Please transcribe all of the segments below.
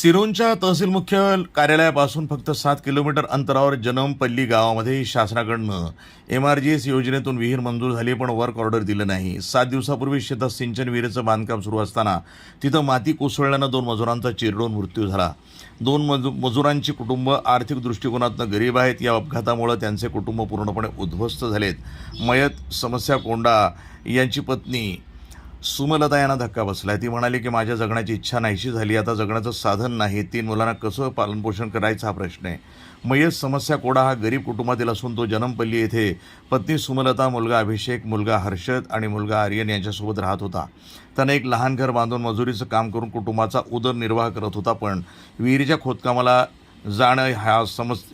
सिरोंच्या तहसील मुख्य कार्यालयापासून फक्त 7 किलोमीटर अंतरावर जनमपल्ली गावामध्ये शासनाकडनं MRGS योजनेतून विहीर मंजूर झाली, पण वर्क ऑर्डर दिलं नाही. 7 दिवसापूर्वी शेतात सिंचन विहिरीचं बांधकाम सुरू असताना तिथं माती कोसळल्यानं 2 मजुरांचा चिरडून मृत्यू झाला. 2 मजुरांची कुटुंब आर्थिक दृष्टिकोनातनं गरीब आहेत. या अपघातामुळे त्यांचे कुटुंब पूर्णपणे उद्ध्वस्त झालेत. मयत समस्या कोंडा यांची पत्नी सुमलता यांना धक्का बसलाय. ती म्हणाली की माझ्या जगण्याची इच्छा नाहीशी झाली, आता जगण्याचं साधन नाही. 3 मुलांना कसं पालनपोषण करायचा हा प्रश्न आहे. मयत समस्या कोडा हा गरीब कुटुंबातील असून तो जनमपल्ली येथे पत्नी सुमलता, मुलगा अभिषेक, मुलगा हर्षद आणि मुलगा आर्यन यांच्यासोबत राहत होता. त्यानं एक लहान घर बांधून मजुरीचं काम करून कुटुंबाचा उदरनिर्वाह करत होता. पण विहिरीच्या खोदकामाला जाणं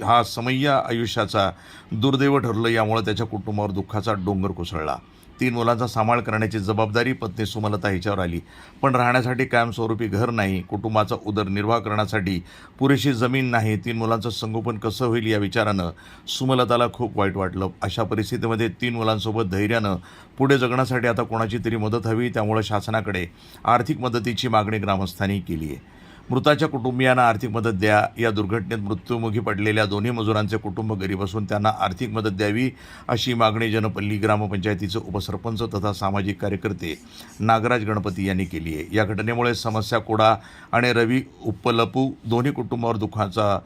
हा समय्या आयुष्याचा दुर्दैव ठरलं. यामुळे त्याच्या कुटुंबावर दुःखाचा डोंगर कोसळला. 3 मुलांचा सांभाळ करण्याची जबाबदारी पत्नी सुमलता हिच्यावर आली, पण राहण्यासाठी कायमस्वरूपी घर नाही, कुटुंबाचा उदरनिर्वाह करण्यासाठी पुरेशी जमीन नाही. 3 मुलांचं संगोपन कसं होईल या विचारानं सुमलताला खूप वाईट वाटलं. अशा परिस्थितीमध्ये 3 मुलांसोबत धैर्यानं पुढे जगण्यासाठी आता कोणाची तरी मदत हवी. त्यामुळे शासनाकडे आर्थिक मदतीची मागणी ग्रामस्थांनी केली आहे. मृताच्या कुटुंबियांना आर्थिक मदत द्या. या दुर्घटनेत मृत्युमुखी पडलेल्या दोन्ही मजुरांचे कुटुंब गरीब असून त्यांना आर्थिक मदत द्यावी, अशी मागणी जनपल्ली ग्रामपंचायतीचे उपसरपंच तथा सामाजिक कार्यकर्ते नागराज गणपती यांनी केली आहे. या घटनेमुळे समस्या कोडा आणि रवी उप्पलपू दोन्ही कुटुंबावर दुःखाचा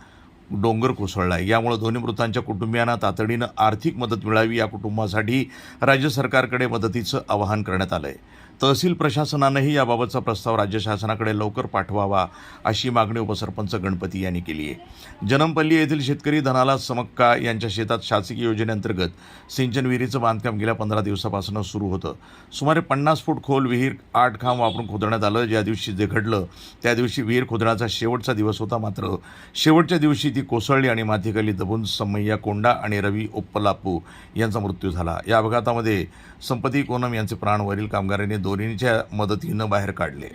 डोंगर कोसळला आहे. यामुळे दोन्ही मृतांच्या कुटुंबियांना तातडीनं आर्थिक मदत मिळावी. या कुटुंबासाठी राज्य सरकारकडे मदतीचं आवाहन करण्यात आलं आहे. तहसील प्रशासनानंही याबाबतचा प्रस्ताव राज्य शासनाकडे लवकर पाठवावा, अशी मागणी उपसरपंच गणपती यांनी केली आहे. जनमपल्ली येथील शेतकरी धनाला समक्का यांच्या शेतात शासकीय योजनेअंतर्गत सिंचन विहिरीचं बांधकाम गेल्या 15 दिवसापासून सुरू होतं. सुमारे 50 फूट खोल विहीर 8 खांब वापरून खोदण्यात आलं. ज्या दिवशी जे घडलं त्या दिवशी विहीर खोदण्याचा शेवटचा दिवस होता. मात्र शेवटच्या दिवशी ती कोसळली आणि मातीखाली दबून समय्या कोंडा आणि रवी उप्पलापू यांचा मृत्यू झाला. या अपघातामध्ये संपती कोनम यांचे प्राण वरील कामगारांनी दोन्हीच्या मदतीनं बाहेर काढले.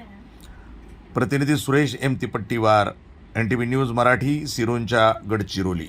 प्रतिनिधी Suresh M. तिपट्टीवार, NTV news Marathi, Sironcha Gadchiroli.